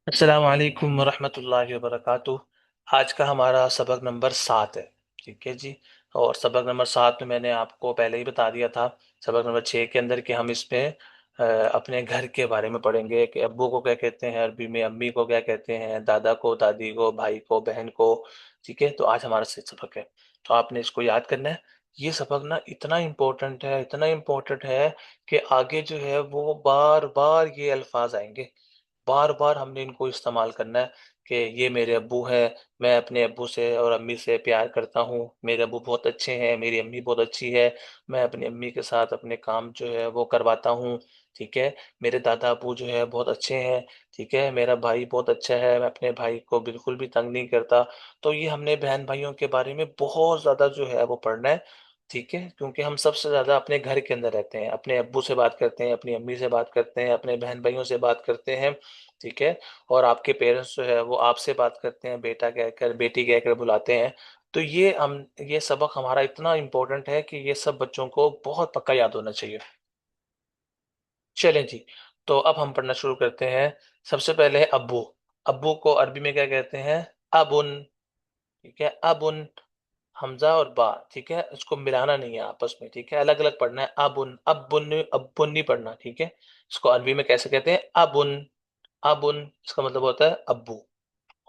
السلام علیکم ورحمۃ اللہ وبرکاتہ۔ آج کا ہمارا سبق نمبر 7 ہے، ٹھیک ہے جی۔ اور سبق نمبر 7 میں نے آپ کو پہلے ہی بتا دیا تھا سبق نمبر 6 کے اندر کہ ہم اس میں اپنے گھر کے بارے میں پڑھیں گے کہ ابو کو کیا کہتے ہیں عربی میں، امی کو کیا کہتے ہیں، دادا کو، دادی کو، بھائی کو، بہن کو، ٹھیک ہے۔ تو آج ہمارا سبق ہے، تو آپ نے اس کو یاد کرنا ہے۔ یہ سبق نا اتنا امپورٹنٹ ہے، اتنا امپورٹنٹ ہے کہ آگے جو ہے وہ بار بار یہ الفاظ آئیں گے، بار بار ہم نے ان کو استعمال کرنا ہے کہ یہ میرے ابو ہیں، میں اپنے ابو سے اور امی سے پیار کرتا ہوں، میرے ابو بہت اچھے ہیں، میری امی بہت اچھی ہے، میں اپنی امی کے ساتھ اپنے کام جو ہے وہ کرواتا ہوں، ٹھیک ہے۔ میرے دادا ابو جو ہے بہت اچھے ہیں، ٹھیک ہے۔ میرا بھائی بہت اچھا ہے، میں اپنے بھائی کو بالکل بھی تنگ نہیں کرتا۔ تو یہ ہم نے بہن بھائیوں کے بارے میں بہت زیادہ جو ہے وہ پڑھنا ہے، ٹھیک ہے، کیونکہ ہم سب سے زیادہ اپنے گھر کے اندر رہتے ہیں، اپنے ابو سے بات کرتے ہیں، اپنی امی سے بات کرتے ہیں، اپنے بہن بھائیوں سے بات کرتے ہیں، ٹھیک ہے۔ اور آپ کے پیرنٹس جو ہے وہ آپ سے بات کرتے ہیں، بیٹا کہہ کر، بیٹی کہہ کر بلاتے ہیں۔ تو یہ سبق ہمارا اتنا امپورٹنٹ ہے کہ یہ سب بچوں کو بہت پکا یاد ہونا چاہیے۔ چلیں جی، تو اب ہم پڑھنا شروع کرتے ہیں۔ سب سے پہلے ہے ابو۔ ابو کو عربی میں کیا کہتے ہیں؟ ابن، ٹھیک ہے، ابن، حمزہ اور با، ٹھیک ہے، اس کو ملانا نہیں ہے آپس میں، ٹھیک ہے، الگ الگ پڑھنا ہے۔ ابن، ابن نہیں پڑھنا، ٹھیک ہے۔ اس کو عربی میں کیسے کہتے ہیں؟ ابن، ابن، اس کا مطلب ہوتا ہے ابو۔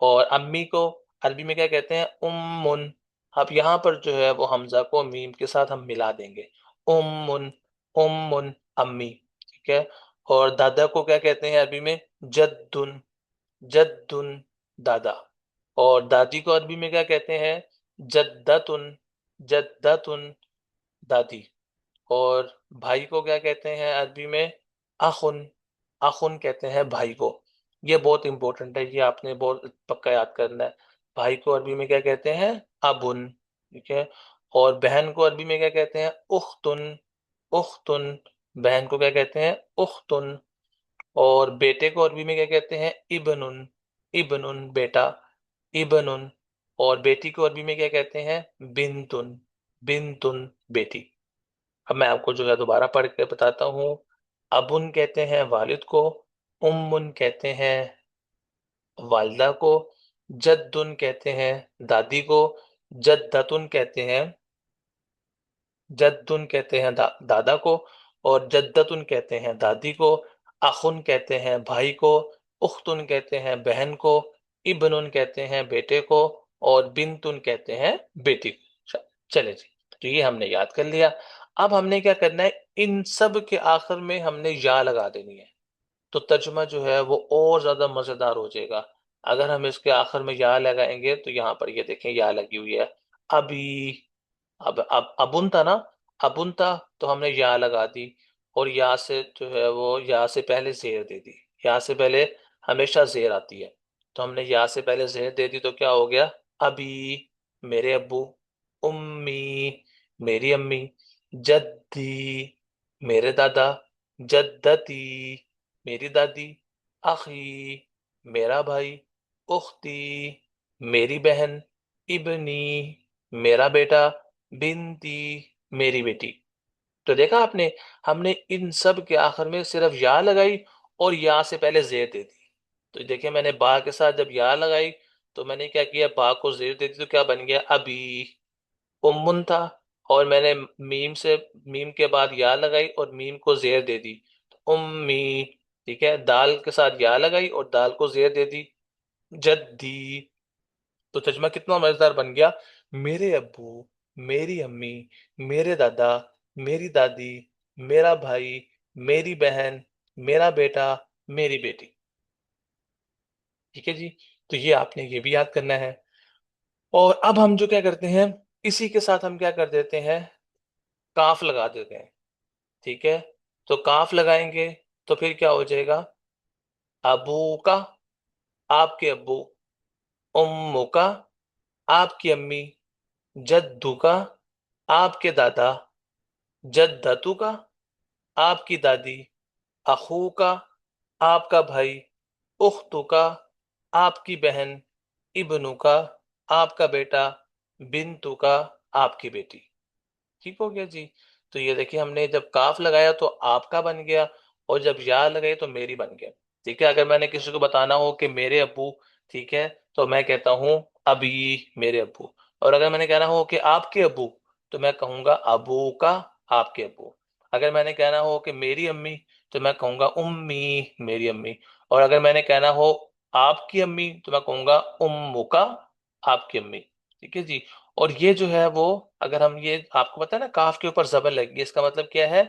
اور امی کو عربی میں کیا کہتے ہیں؟ امن۔ اب یہاں پر جو ہے وہ حمزہ کو میم کے ساتھ ہم ملا دیں گے، امن، امن، امی، ٹھیک ہے۔ اور دادا کو کیا کہتے ہیں عربی میں؟ جدن، جدن، دادا۔ اور دادی کو عربی میں کیا کہتے ہیں؟ جدتن، جدتن، دادی۔ اور بھائی کو کیا کہتے ہیں عربی میں؟ اخن، اخن کہتے ہیں بھائی کو۔ یہ بہت امپورٹنٹ ہے، یہ آپ نے بہت پکا یاد کرنا ہے۔ بھائی کو عربی میں کیا کہتے ہیں؟ ابن، ٹھیک ہے۔ اور بہن کو عربی میں کیا کہتے ہیں؟ اختن، اختن، بہن کو کیا کہتے ہیں؟ اختن۔ اور بیٹے کو عربی میں کیا کہتے ہیں؟ ابنن، ابنن، بیٹا، ابنن۔ اور بیٹی کو عربی میں کیا کہتے ہیں؟ بنتن، بنتن، بیٹی۔ اب میں آپ کو جو ہے دوبارہ پڑھ کے بتاتا ہوں۔ ابن کہتے ہیں والد کو، امن کہتے ہیں والدہ کو، جدن کہتے ہیں دادی کو، جدتن کہتے ہیں، جدن کہتے ہیں دادا کو، اور جدتن کہتے ہیں دادی کو، اخن کہتے ہیں بھائی کو، اختن کہتے ہیں بہن کو، ابنن کہتے ہیں بیٹے کو، اور بنتن کہتے ہیں بیٹی کو۔ چلے جی، تو یہ ہم نے یاد کر لیا۔ اب ہم نے کیا کرنا ہے؟ ان سب کے آخر میں ہم نے یا لگا دینی ہے، تو ترجمہ جو ہے وہ اور زیادہ مزیدار ہو جائے گا۔ اگر ہم اس کے آخر میں یا لگائیں گے تو یہاں پر یہ دیکھیں یا لگی ہوئی ہے، ابھی، اب ابن تھا نا، ابن تھا تو ہم نے یا لگا دی، اور یا سے جو ہے وہ یا سے پہلے زیر دے دی۔ یا سے پہلے ہمیشہ زیر آتی ہے، تو ہم نے یا سے پہلے زیر دے دی تو کیا ہو گیا؟ ابھی، میرے ابو، امی، میری امی، جدی، میرے دادا، جدتی، میری دادی، اخی، میرا بھائی، اختی، میری بہن، ابنی، میرا بیٹا، بنتی، میری بیٹی۔ تو دیکھا آپ نے، ہم نے ان سب کے آخر میں صرف یا لگائی اور یا سے پہلے زیر دے دی۔ تو دیکھیں میں نے با کے ساتھ جب یا لگائی تو میں نے کیا کیا؟ با کو زیر دے دی تو کیا بن گیا؟ ابھی۔ امن تھا اور میں نے میم کے بعد یا لگائی اور میم کو زیر دے دی تو امی، ٹھیک ہے۔ دال کے ساتھ یا لگائی اور دال کو زیر دے دی، جدی۔ تو ترجمہ کتنا مزیدار بن گیا؟ میرے ابو، میری امی، میرے دادا، میری دادی، میرا بھائی، میری بہن، میرا بیٹا، میری بیٹی، ٹھیک ہے جی۔ تو یہ آپ نے یہ بھی یاد کرنا ہے۔ اور اب ہم جو کیا کرتے ہیں، اسی کے ساتھ ہم کیا کر دیتے ہیں؟ کاف لگا دیتے ہیں، ٹھیک ہے۔ تو کاف لگائیں گے تو پھر کیا ہو جائے گا؟ ابو کا، آپ کے ابو، امو کا، آپ کی امی، جدو کا، آپ کے دادا، جدتو کا، آپ کی دادی، اخو کا، آپ کا بھائی، اختو کا، آپ کی بہن، ابنو کا، آپ کا بیٹا، بنتو کا، آپ کی بیٹی، ٹھیک ہو گیا جی۔ تو یہ دیکھیں ہم نے جب کاف لگایا تو آپ کا بن گیا، اور جب یا لگائی تو میری بن گیا۔ ठीक है, अगर मैंने किसी को बताना हो कि मेरे अब्बू, ठीक है, तो मैं कहता हूँ अभी मेरे अब्बू। और अगर मैंने कहना हो कि आपके अब्बू, तो मैं कहूंगा अबू का, आपके अब्बू। अगर मैंने कहना हो कि मेरी अम्मी, तो मैं कहूंगा उम्मी, मेरी अम्मी। और अगर मैंने कहना हो आपकी अम्मी, तो मैं कहूंगा उम्मू का, आपकी अम्मी। ठीक है जी। और ये जो है वो, अगर हम ये, आपको पता है ना काफ के ऊपर जबर लगी, इसका मतलब क्या है?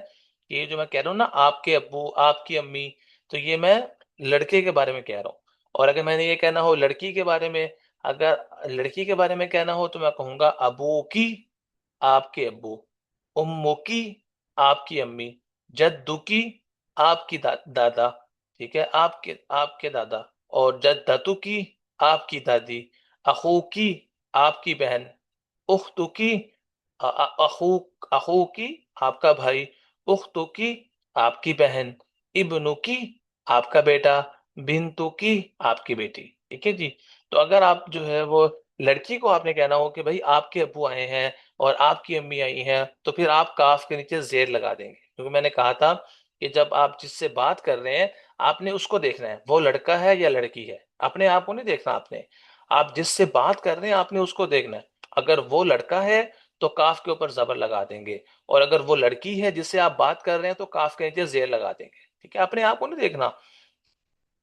ये जो मैं कह रहा हूँ ना, आपके अब्बू, आपकी अम्मी, तो ये मैं लड़के के बारे में कह रहा हूँ। और अगर मैंने ये कहना हो लड़की के बारे में, अगर लड़की के बारे में कहना हो, तो मैं कहूंगा अबू की, आपके अब्बू, उम्मू की, आपकी अम्मी, जद्दू की, आपकी दादा, ठीक है, आपके आपके दादा, और जद्दतु की, आपकी दादी, अखू की, आपकी बहन, उख्तु की, अखू अखू की, आपका भाई, उख्तु की, आपकी बहन, इब्नु की, आपका बेटा, बिन्तु की, आपकी बेटी। ठीक है जी। तो अगर आप जो है वो लड़की को आपने कहना हो कि भाई आपके अब्बू आए हैं और आपकी अम्मी आई हैं, तो फिर आप काफ के नीचे जेर लगा देंगे, क्योंकि मैंने कहा था कि जब आप जिससे बात कर रहे हैं, आपने उसको देखना है वो लड़का है या लड़की है, अपने आप को नहीं देखना आपने। आप जिससे बात कर रहे हैं आपने उसको देखना है। अगर वो लड़का है तो काफ के ऊपर जबर लगा देंगे, और अगर वो लड़की है जिससे आप बात कर रहे हैं तो काफ के नीचे जेर लगा देंगे। ठीक है, अपने आप को नहीं देखना,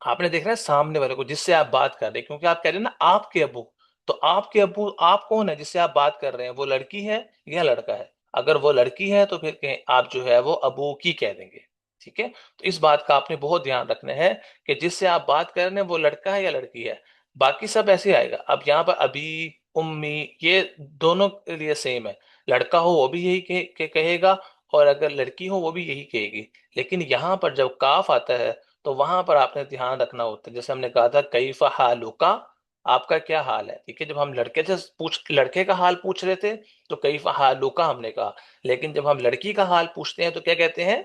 आपने देखना है सामने वाले को जिससे आप बात कर रहे हैं, क्योंकि आप कह रहे हैं ना आपके अब्बू, तो आपके अब्बू आप कौन है जिससे आप बात कर रहे हैं, वो लड़की है या लड़का है? अगर वो लड़की है तो फिर कहें आप जो है वो अबू की कह देंगे। ठीक है, तो इस बात का आपने बहुत ध्यान रखना है कि जिससे आप बात कर रहे हैं वो लड़का है या लड़की है। बाकी सब ऐसे आएगा। अब यहाँ पर अभी, उम्मी, ये दोनों के लिए सेम है। लड़का हो वो भी यही कहेगा, और अगर लड़की हो वो भी यही कहेगी। लेकिन यहाँ पर जब काफ आता है, तो वहां पर आपने ध्यान रखना होता है। जैसे हमने कहा था कैफा हालुका, आपका क्या हाल है। ठीक है, जब हम लड़के का हाल पूछ रहे थे तो कैफा हालुका हमने कहा, लेकिन जब हम लड़की का हाल पूछते हैं तो क्या कहते हैं?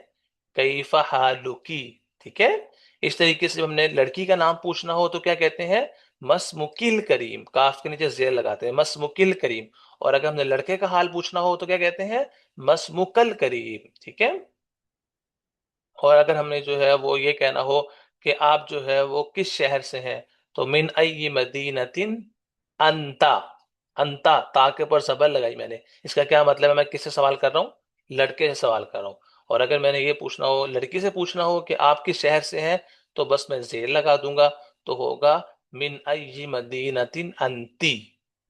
कैफा हालुकी। ठीक है, इस तरीके से हमने लड़की का नाम पूछना हो तो क्या कहते हैं? मसमुकिल करीम, काफ के नीचे जेर लगाते हैं, मसमुकिल करीम। और अगर हमने लड़के का हाल पूछना हो तो क्या कहते हैं? मसमुकल करीम। ठीक है। और अगर हमने जो है वो ये कहना हो कि आप जो है वो किस शहर से हैं, तो मिन अय्यि मदीनतिन अंता, अंता, ता के ऊपर जबर लगाई मैंने। इसका क्या मतलब है? मैं किससे सवाल कर रहा हूँ? लड़के से सवाल कर रहा हूँ। और अगर मैंने ये पूछना हो, लड़की से पूछना हो कि आप किस शहर से हैं, तो बस मैं जेर लगा दूंगा, तो होगा मिन अय्यि मदीनतिन अंती।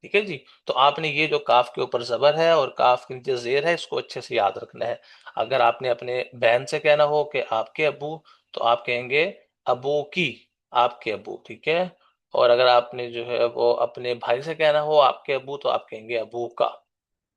ठीक है जी। तो आपने ये जो काफ के ऊपर जबर है और काफ के नीचे जेर है, इसको अच्छे से याद रखना है। अगर आपने अपने बहन से कहना हो कि आपके अब्बू, तो आप कहेंगे अबू की, आपके अब्बू। ठीक है। और अगर आपने जो है वो अपने भाई से कहना हो आपके अब्बू, तो आप कहेंगे अबू का।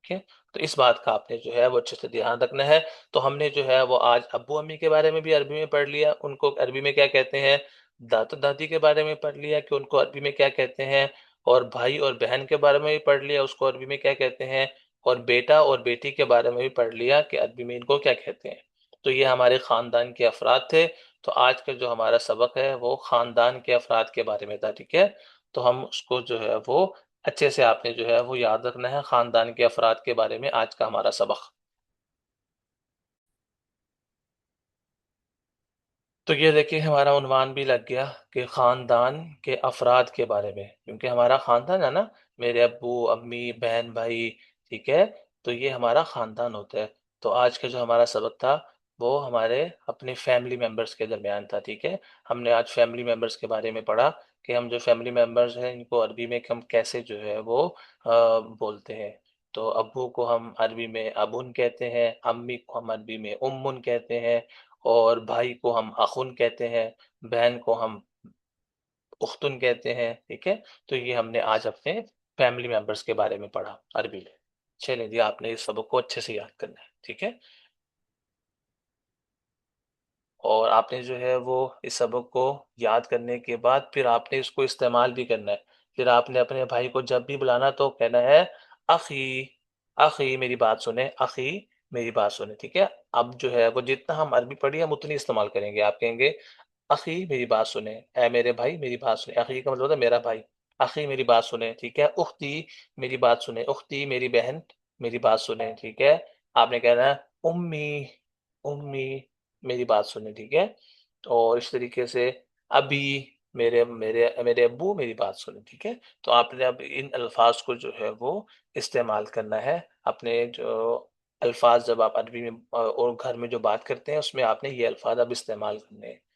ठीक है। तो इस बात का आपने जो है वो अच्छे से ध्यान रखना है। तो हमने जो है वो आज अब्बू अम्मी के बारे में भी अरबी में पढ़ लिया, उनको अरबी में क्या कहते हैं। दादा दादी के बारे में पढ़ लिया कि उनको अरबी में क्या कहते हैं। और भाई और बहन के बारे में भी पढ़ लिया, उसको अरबी में क्या कहते हैं। और बेटा और बेटी के बारे में भी पढ़ लिया कि अरबी में इनको क्या कहते हैं। तो ये हमारे खानदान के अफराद थे। तो आज का जो हमारा सबक है वो खानदान के अफराद के बारे में था। ठीक है। तो हम उसको जो है वो अच्छे से आपने जो है वो याद रखना है, खानदान के अफराद के बारे में आज का हमारा सबक। तो ये देखिए हमारा उन्वान भी लग गया कि खानदान के अफराद के बारे में, क्योंकि हमारा खानदान है ना, मेरे अब्बू अम्मी बहन भाई। ठीक है। तो ये हमारा खानदान होता है। तो आज का जो हमारा सबक था वो हमारे अपने फैमिली मेंबर्स के दरमियान था। ठीक है। हमने आज फैमिली मेंबर्स के बारे में पढ़ा कि हम जो फैमिली मेंबर्स हैं इनको अरबी में हम कैसे जो है वो बोलते हैं। तो अब्बू को हम अरबी में अबुन कहते हैं, अम्मी को हम अरबी में उम्मुन कहते हैं, और भाई को हम अखुन कहते हैं, बहन को हम उख्तुन कहते हैं। ठीक है। तो ये हमने आज अपने फैमिली मेंबर्स के बारे में पढ़ा अरबी में। चलिए जी, आपने इस सबक को अच्छे से याद करना है। ठीक है। और आपने जो है वो इस सबक को याद करने के बाद फिर आपने इसको इस्तेमाल भी करना है। फिर आपने अपने भाई को जब भी बुलाना तो कहना है अखी, अखी मेरी बात सुने, अखी मेरी बात सुने। ठीक है। अब जो है वो जितना हम अरबी पढ़ी हम उतनी इस्तेमाल करेंगे। आप कहेंगे अखी मेरी बात सुने, ऐ मेरे भाई मेरी बात सुने। अखी का मतलब होता है मेरा भाई। अखी मेरी बात सुने। ठीक है। उख्ती मेरी बात सुने, उख्ती मेरी बहन मेरी बात सुने। ठीक है। आपने कहना है उम्मी, उम्मी मेरी बात सुने। ठीक है। और इस तरीके से ابھی، میرے میرے میرے ابو میری بات سنیں، ٹھیک ہے؟ تو آپ نے اب ان الفاظ کو جو ہے وہ استعمال کرنا ہے، اپنے جو الفاظ جب آپ عربی میں اور گھر میں جو بات کرتے ہیں اس میں آپ نے یہ الفاظ اب استعمال کرنے ہیں۔